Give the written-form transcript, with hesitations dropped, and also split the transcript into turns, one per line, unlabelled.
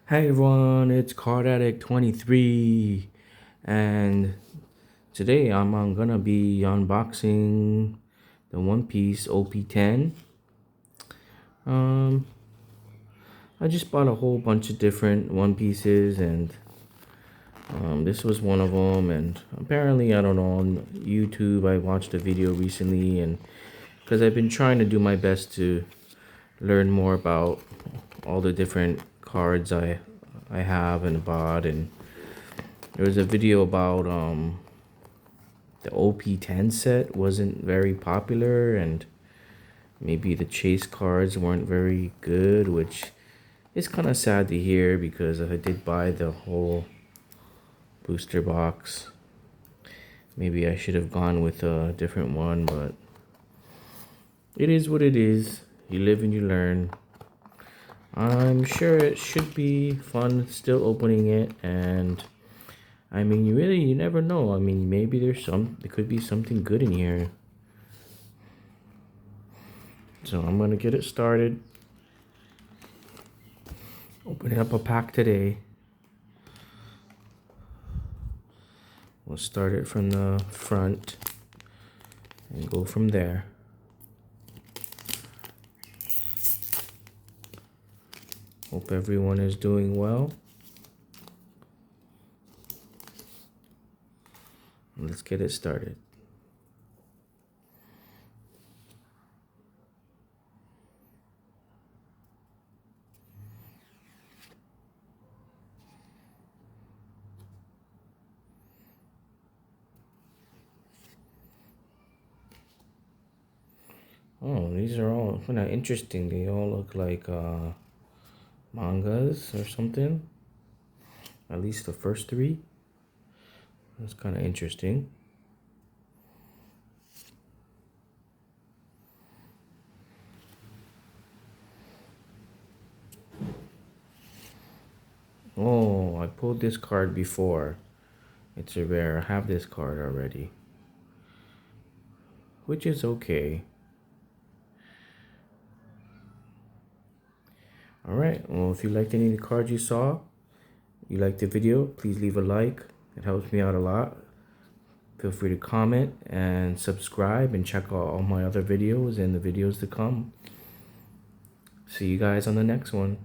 Hey everyone, it's Card Addict 23, and today I'm gonna be unboxing the One Piece OP10. Um, I just bought a whole bunch of different One Pieces, and this was one of them. And apparently, I don't know, on YouTube I watched a video recently, and because I've been trying to do my best to learn more about all the different cards I have and bought, and there was a video about the OP10 set wasn't very popular, and maybe the chase cards weren't very good, which is kind of sad to hear because I did buy the whole booster box. Maybe I should have gone with a different one, but it is what it is. You live and you learn. I'm sure it should be fun still opening it, and I mean, you never know. I mean, maybe there could be something good in here. So I'm gonna get it started. Opening up a pack today. We'll start it from the front and go from there. Hope everyone is doing well. Let's get it started. Oh, these are all kind of interesting. They all look like mangas or something. At least the first three. That's kind of interesting. Oh, I pulled this card before. It's a rare. I have this card already, which is okay. Alright, well, if you liked any of the cards you saw, you liked the video, please leave a like. It helps me out a lot. Feel free to comment and subscribe and check out all my other videos and the videos to come. See you guys on the next one.